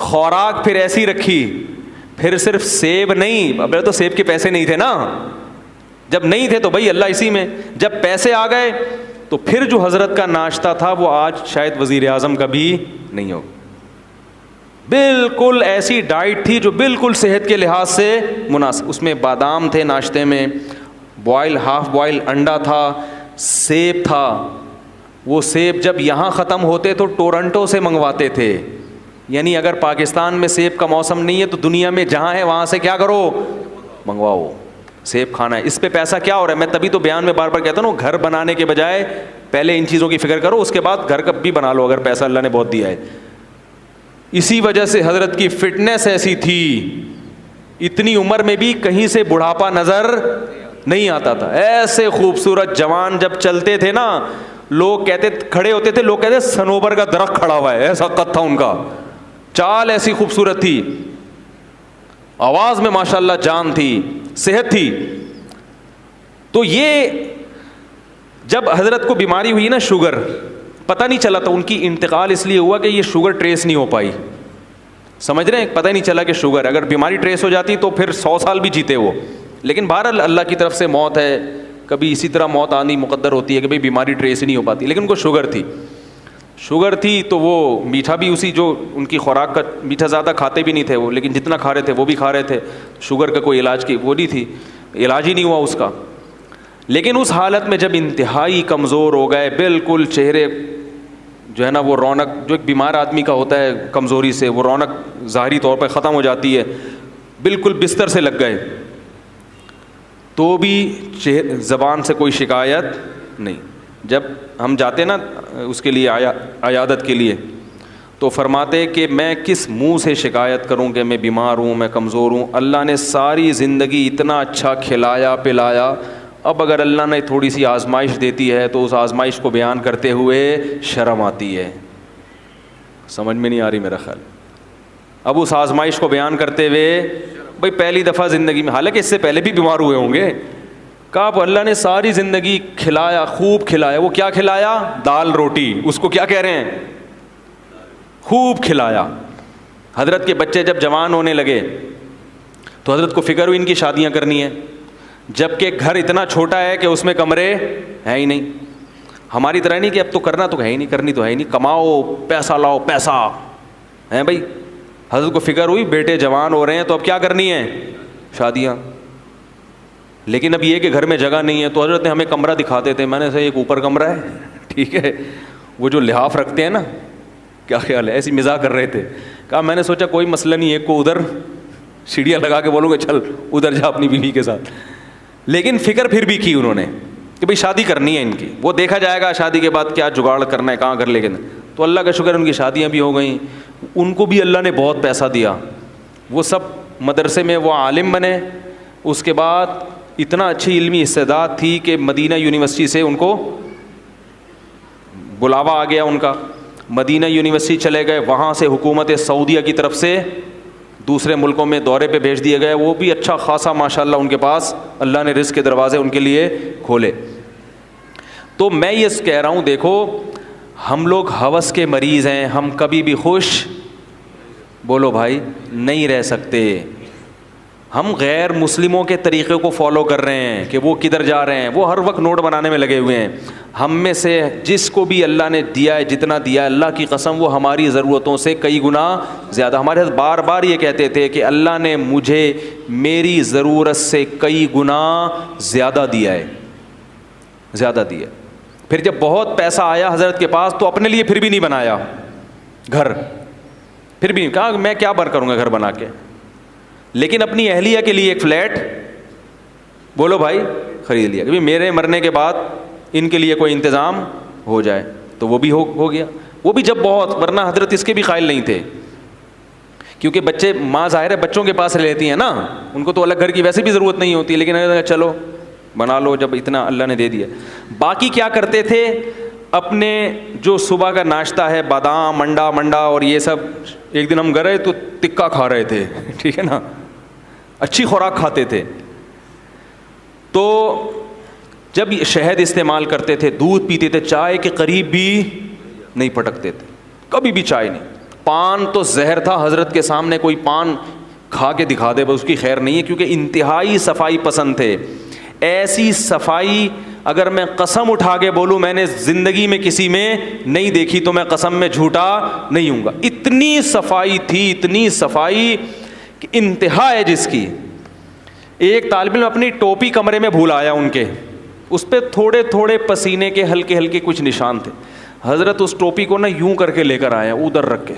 خوراک پھر ایسی رکھی, پھر صرف سیب نہیں, اب تو سیب کے پیسے نہیں تھے نا, جب نہیں تھے تو بھائی اللہ اسی میں, جب پیسے آ گئے تو پھر جو حضرت کا ناشتہ تھا وہ آج شاید وزیر اعظم کا بھی نہیں ہو. بالکل ایسی ڈائٹ تھی جو بالکل صحت کے لحاظ سے مناسب, اس میں بادام تھے ناشتے میں, بوائل ہاف بوائل انڈا تھا, سیب تھا. وہ سیب جب یہاں ختم ہوتے تو ٹورنٹو سے منگواتے تھے, یعنی اگر پاکستان میں سیب کا موسم نہیں ہے تو دنیا میں جہاں ہے وہاں سے کیا کرو, منگواؤ, سیب کھانا ہے. اس پہ پیسہ کیا ہو رہا ہے, میں تبھی تو بیان میں بار بار کہتا ہوں گھر بنانے کے بجائے پہلے ان چیزوں کی فکر کرو, اس کے بعد گھر کا بھی بنا لو اگر پیسہ اللہ نے بہت دیا ہے. اسی وجہ سے حضرت کی فٹنس ایسی تھی, اتنی عمر میں بھی کہیں سے بڑھاپا نظر نہیں آتا تھا. ایسے خوبصورت جوان جب چلتے تھے نا, لوگ کہتے کھڑے ہوتے تھے, لوگ کہتے سنوبر کا درخت کھڑا ہوا ہے, ایسا قد تھا ان کا, چال ایسی خوبصورت تھی, آواز میں ماشاءاللہ جان تھی, صحت تھی. تو یہ جب حضرت کو بیماری ہوئی نا شوگر, پتہ نہیں چلا, تو ان کی انتقال اس لیے ہوا کہ یہ شوگر ٹریس نہیں ہو پائی, سمجھ رہے ہیں, پتہ نہیں چلا کہ شوگر, اگر بیماری ٹریس ہو جاتی تو پھر 100 سال بھی جیتے وہ. لیکن بہرحال اللہ کی طرف سے موت ہے, کبھی اسی طرح موت آنی مقدر ہوتی ہے کہ بھئی بیماری ٹریس ہی نہیں ہو پاتی. لیکن ان کو شوگر تھی تو وہ میٹھا بھی اسی, جو ان کی خوراک کا میٹھا زیادہ کھاتے بھی نہیں تھے وہ, لیکن جتنا کھا رہے تھے وہ بھی کھا رہے تھے. شوگر کا کوئی علاج کی وہ نہیں تھی, علاج ہی نہیں ہوا اس کا. لیکن اس حالت میں جب انتہائی کمزور ہو گئے, بالکل چہرے جو ہے نا وہ رونق جو ایک بیمار آدمی کا ہوتا ہے کمزوری سے, وہ رونق ظاہری طور پہ ختم ہو جاتی ہے, بالکل بستر سے لگ گئے, تو بھی زبان سے کوئی شکایت نہیں. جب ہم جاتے نا اس کے لیے عیادت کے لیے, تو فرماتے کہ میں کس منہ سے شکایت کروں کہ میں بیمار ہوں, میں کمزور ہوں. اللہ نے ساری زندگی اتنا اچھا کھلایا پلایا, اب اگر اللہ نے تھوڑی سی آزمائش دیتی ہے تو اس آزمائش کو بیان کرتے ہوئے شرم آتی ہے. سمجھ میں نہیں آ رہی میرا خیال. اب اس آزمائش کو بیان کرتے ہوئے, بھائی پہلی دفعہ زندگی میں, حالانکہ اس سے پہلے بھی بیمار ہوئے ہوں گے, کہا اب اللہ نے ساری زندگی کھلایا, خوب کھلایا. وہ کیا کھلایا, دال روٹی, اس کو کیا کہہ رہے ہیں, خوب کھلایا. حضرت کے بچے جب جوان ہونے لگے تو حضرت کو فکر ہوئی ان کی شادیاں کرنی ہے, جبکہ گھر اتنا چھوٹا ہے کہ اس میں کمرے ہیں ہی نہیں. ہماری طرح نہیں کہ اب تو کرنا تو ہے ہی نہیں, کرنی تو ہے ہی نہیں, کماؤ پیسہ لاؤ پیسہ ہے بھائی. حضرت کو فکر ہوئی بیٹے جوان ہو رہے ہیں تو اب کیا کرنی ہے, شادیاں. لیکن اب یہ کہ گھر میں جگہ نہیں ہے, تو حضرت نے ہمیں کمرہ دکھاتے تھے. میں نے ایک اوپر کمرہ ہے, ٹھیک ہے, وہ جو لحاف رکھتے ہیں نا, کیا خیال ہے, ایسی مزاح کر رہے تھے. کہا میں نے سوچا کوئی مسئلہ نہیں, ایک کو ادھر سیڑھیاں لگا کے بولوں گے چل ادھر جا اپنی بیوی کے ساتھ. لیکن فکر پھر بھی کی انہوں نے کہ بھئی شادی کرنی ہے ان کی, وہ دیکھا جائے گا شادی کے بعد کیا جگاڑ کرنا ہے, کہاں کر لے گا. تو اللہ کا شکر ان کی شادیاں بھی ہو گئیں, ان کو بھی اللہ نے بہت پیسہ دیا, وہ سب مدرسے میں وہ عالم بنے. اس کے بعد اتنا اچھی علمی استعداد تھی کہ مدینہ یونیورسٹی سے ان کو بلاوا آ گیا ان کا, مدینہ یونیورسٹی چلے گئے, وہاں سے حکومت سعودیہ کی طرف سے دوسرے ملکوں میں دورے پہ بھیج دیے گئے. وہ بھی اچھا خاصا ماشاءاللہ ان کے پاس اللہ نے رزق کے دروازے ان کے لیے کھولے. تو میں یہ کہہ رہا ہوں, دیکھو ہم لوگ ہوس کے مریض ہیں, ہم کبھی بھی خوش بولو بھائی نہیں رہ سکتے. ہم غیر مسلموں کے طریقے کو فالو کر رہے ہیں کہ وہ کدھر جا رہے ہیں, وہ ہر وقت نوٹ بنانے میں لگے ہوئے ہیں. ہم میں سے جس کو بھی اللہ نے دیا ہے, جتنا دیا ہے, اللہ کی قسم وہ ہماری ضرورتوں سے کئی گنا زیادہ. ہمارے حضرت بار بار یہ کہتے تھے کہ اللہ نے مجھے میری ضرورت سے کئی گنا زیادہ دیا ہے, زیادہ دیا. پھر جب بہت پیسہ آیا حضرت کے پاس تو اپنے لیے پھر بھی نہیں بنایا گھر, پھر بھی کہا میں کیا بر کروں گا گھر بنا کے, لیکن اپنی اہلیہ کے لیے ایک فلیٹ بولو بھائی خرید لیا کہ میرے مرنے کے بعد ان کے لیے کوئی انتظام ہو جائے. تو وہ بھی ہو گیا. وہ بھی جب بہت, ورنہ حضرت اس کے بھی قائل نہیں تھے, کیونکہ بچے ماں ظاہر ہے بچوں کے پاس لیتی ہیں نا, ان کو تو الگ گھر کی ویسے بھی ضرورت نہیں ہوتی, لیکن چلو بنا لو جب اتنا اللہ نے دے دیا. باقی کیا کرتے تھے, اپنے جو صبح کا ناشتہ ہے بادام منڈا اور یہ سب, ایک دن ہم گئے تو تکا کھا رہے تھے, ٹھیک ہے نا, اچھی خوراک کھاتے تھے. تو جب شہد استعمال کرتے تھے, دودھ پیتے تھے, چائے کے قریب بھی نہیں پٹکتے تھے, کبھی بھی چائے نہیں. پان تو زہر تھا, حضرت کے سامنے کوئی پان کھا کے دکھا دے بس اس کی خیر نہیں ہے, کیونکہ انتہائی صفائی پسند تھے. ایسی صفائی اگر میں قسم اٹھا کے بولوں میں نے زندگی میں کسی میں نہیں دیکھی تو میں قسم میں جھوٹا نہیں ہوں گا. اتنی صفائی تھی, اتنی صفائی کہ انتہا ہے جس کی. ایک طالب علم اپنی ٹوپی کمرے میں بھول آیا ان کے, اس پہ تھوڑے تھوڑے پسینے کے ہلکے ہلکے کچھ نشان تھے. حضرت اس ٹوپی کو نا یوں کر کے لے کر آیا, ادھر رکھ کے,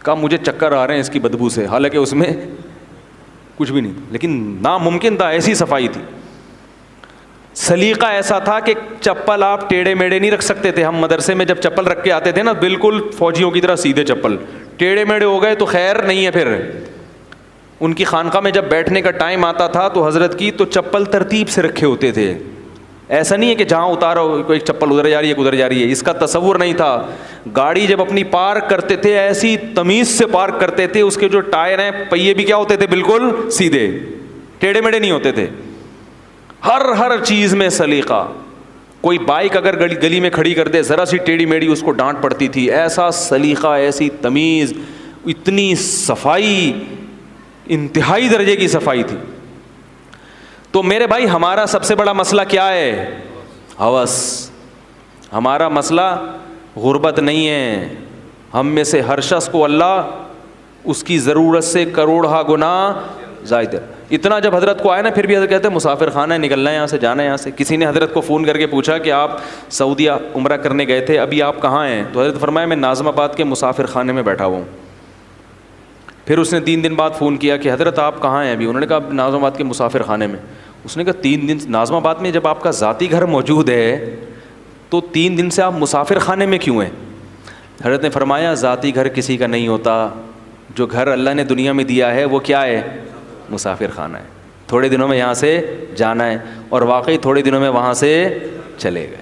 کہا مجھے چکر آ رہے ہیں اس کی بدبو سے, حالانکہ اس میں کچھ بھی نہیں, لیکن ناممکن تھا, ایسی صفائی تھی. سلیقہ ایسا تھا کہ چپل آپ ٹیڑھے میڑے نہیں رکھ سکتے تھے. ہم مدرسے میں جب چپل رکھ کے آتے تھے نا بالکل فوجیوں کی طرح سیدھے چپل, ٹیڑھے میڑے ہو گئے تو خیر نہیں ہے. پھر ان کی خانقاہ میں جب بیٹھنے کا ٹائم آتا تھا تو حضرت کی تو چپل ترتیب سے رکھے ہوتے تھے. ایسا نہیں ہے کہ جہاں اتارو کوئی چپل ادھر جا رہی ہے ادھر جا رہی ہے, اس کا تصور نہیں تھا. گاڑی جب اپنی پارک کرتے تھے ایسی تمیز سے پارک کرتے تھے, اس کے جو ٹائر ہیں پہیے بھی کیا ہوتے تھے, بالکل سیدھے, ٹیڑھے میڑے نہیں ہوتے تھے. ہر چیز میں سلیقہ. کوئی بائک اگر گلی میں کھڑی کر دے ذرا سی ٹیڑھی میڑھی اس کو ڈانٹ پڑتی تھی. ایسا سلیقہ, ایسی تمیز, اتنی صفائی, انتہائی درجے کی صفائی تھی. تو میرے بھائی ہمارا سب سے بڑا مسئلہ کیا ہے؟ ہوس. ہمارا مسئلہ غربت نہیں ہے. ہم میں سے ہر شخص کو اللہ اس کی ضرورت سے کروڑہ گنا زائد ہے. اتنا جب حضرت کو آیا نا پھر بھی حضرت کہتے ہیں مسافر خانہ ہے, نکلنا ہے یہاں سے, جانا ہے یہاں سے. کسی نے حضرت کو فون کر کے پوچھا کہ آپ سعودیہ عمرہ کرنے گئے تھے, ابھی آپ کہاں ہیں؟ تو حضرت فرمایا میں ناظم آباد کے مسافر خانے میں بیٹھا ہوا ہوں. پھر اس نے 3 دن بعد فون کیا کہ حضرت آپ کہاں ہیں ابھی؟ انہوں نے کہا ناظم آباد کے مسافر خانے میں. اس نے کہا 3 دن ناظم آباد میں جب آپ کا ذاتی گھر موجود ہے تو 3 دن سے آپ مسافر خانے میں کیوں ہیں؟ حضرت نے فرمایا ذاتی گھر کسی کا نہیں ہوتا, جو گھر اللہ نے دنیا میں دیا ہے وہ کیا ہے؟ مسافر خانہ ہے. تھوڑے دنوں میں یہاں سے جانا ہے, اور واقعی تھوڑے دنوں میں وہاں سے چلے گئے.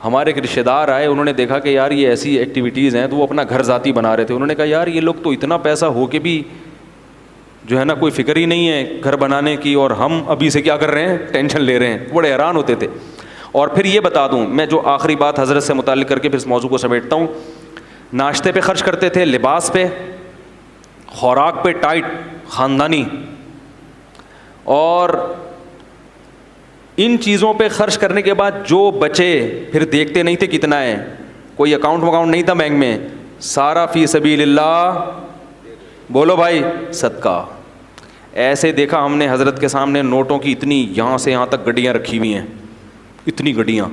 ہمارے ایک رشتہ دار آئے, انہوں نے دیکھا کہ یار یہ ایسی ایکٹیویٹیز ہیں, تو وہ اپنا گھر ذاتی بنا رہے تھے. انہوں نے کہا یار یہ لوگ تو اتنا پیسہ ہو کے بھی جو ہے نا کوئی فکر ہی نہیں ہے گھر بنانے کی, اور ہم ابھی سے کیا کر رہے ہیں, ٹینشن لے رہے ہیں. بڑے حیران ہوتے تھے. اور پھر یہ بتا دوں میں جو آخری بات حضرت سے متعلق کر کے پھر اس موضوع کو سمیٹتا ہوں. ناشتے پہ خرچ کرتے تھے, لباس پہ, خوراک پہ ٹائٹ خاندانی, اور ان چیزوں پہ خرچ کرنے کے بعد جو بچے پھر دیکھتے نہیں تھے کتنا ہے, کوئی اکاؤنٹ نہیں تھا بینک میں, سارا فی سبیل اللہ, بولو بھائی صدقہ. ایسے دیکھا ہم نے حضرت کے سامنے نوٹوں کی اتنی یہاں سے یہاں تک گڈیاں رکھی ہوئی ہیں, اتنی گڈیاں.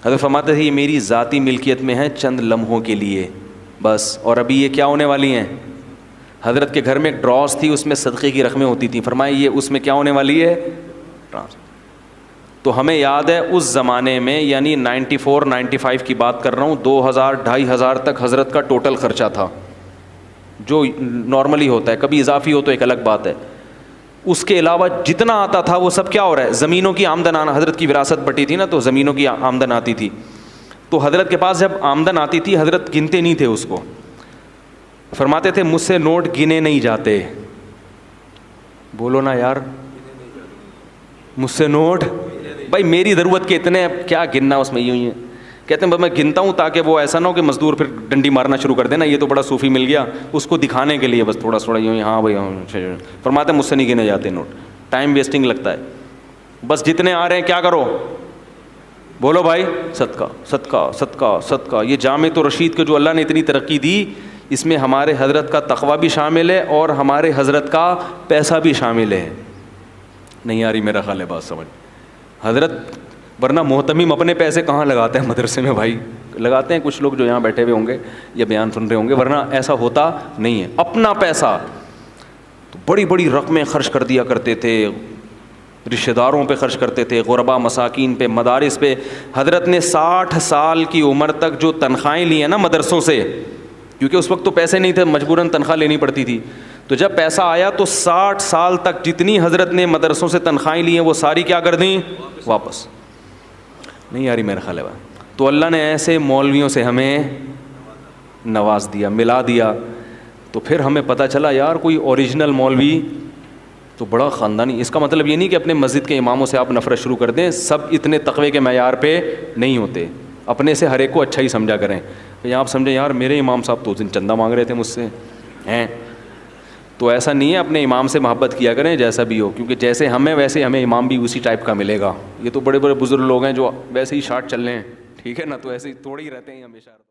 حضرت فرماتے تھے یہ میری ذاتی ملکیت میں ہیں چند لمحوں کے لیے بس, اور ابھی یہ کیا ہونے والی ہیں. حضرت کے گھر میں ایک ڈراز تھی, اس میں صدقے کی رقمیں ہوتی تھیں. فرمایا یہ اس میں کیا ہونے والی ہے, ٹرانس. تو ہمیں یاد ہے اس زمانے میں, یعنی 94-95 کی بات کر رہا ہوں, 2000-2500 تک حضرت کا ٹوٹل خرچہ تھا, جو نارملی ہوتا ہے. کبھی اضافی ہو تو ایک الگ بات ہے. اس کے علاوہ جتنا آتا تھا وہ سب کیا ہو رہا ہے, زمینوں کی آمدن آنا. حضرت کی وراثت بٹی تھی نا, تو زمینوں کی آمدن آتی تھی. تو حضرت کے پاس جب آمدن آتی تھی حضرت گنتے نہیں تھے اس کو. فرماتے تھے مجھ سے نوٹ گنے نہیں جاتے. بولو نا یار, مجھ سے نوٹ, بھائی میری ضرورت کے اتنے, کیا گننا اس میں. یوں ہی کہتے ہیں میں گنتا ہوں تاکہ وہ ایسا نہ ہو کہ مزدور پھر ڈنڈی مارنا شروع کر دینا, یہ تو بڑا صوفی مل گیا, اس کو دکھانے کے لیے بس تھوڑا تھوڑا یوں ہی. ہاں بھائی فرماتے ہیں مجھ سے نہیں گنے جاتے نوٹ, ٹائم ویسٹنگ لگتا ہے. بس جتنے آ رہے ہیں کیا کرو, بولو بھائی صدقہ صدقہ صدقہ صدقہ. یہ جامع و رشید کو جو اللہ نے اتنی ترقی دی, اس میں ہمارے حضرت کا تقویٰ بھی شامل ہے اور ہمارے حضرت کا پیسہ بھی شامل ہے. نہیں آ رہی میرا خیال ہے بات سمجھ. حضرت ورنہ محتمم اپنے پیسے کہاں لگاتے ہیں مدرسے میں بھائی, لگاتے ہیں کچھ لوگ جو یہاں بیٹھے ہوئے ہوں گے یا بیان سن رہے ہوں گے, ورنہ ایسا ہوتا نہیں ہے. اپنا پیسہ تو بڑی بڑی رقمیں خرچ کر دیا کرتے تھے, رشتہ داروں پہ خرچ کرتے تھے, غربا مساکین پہ, مدارس پہ. حضرت نے 60 سال کی عمر تک جو تنخواہیں لی ہیں نا مدرسوں سے, کیونکہ اس وقت تو پیسے نہیں تھے, مجبوراً تنخواہ لینی پڑتی تھی, تو جب پیسہ آیا تو 60 سال تک جتنی حضرت نے مدرسوں سے تنخواہیں لی ہیں وہ ساری کیا کر دیں, واپس. نہیں یاری میرا خیال ہے. تو اللہ نے ایسے مولویوں سے ہمیں نواز دیا, ملا دیا. تو پھر ہمیں پتہ چلا یار کوئی اوریجنل مولوی تو بڑا خاندانی. اس کا مطلب یہ نہیں کہ اپنے مسجد کے اماموں سے آپ نفرت شروع کر دیں, سب اتنے تقوی کے معیار پہ نہیں ہوتے, اپنے سے ہر ایک کو اچھا ہی سمجھا کریں. کہ آپ سمجھیں یار میرے امام صاحب تو اس دن چندہ مانگ رہے تھے مجھ سے ہیں. تو ایسا نہیں ہے, اپنے امام سے محبت کیا کریں جیسا بھی ہو, کیونکہ جیسے ہمیں ویسے ہمیں امام بھی اسی ٹائپ کا ملے گا. یہ تو بڑے بڑے بزرگ لوگ ہیں جو ویسے ہی شارٹ چل رہے ہیں, ٹھیک ہے نا, تو ایسے ہی تھوڑے ہی رہتے ہیں ہمیشہ.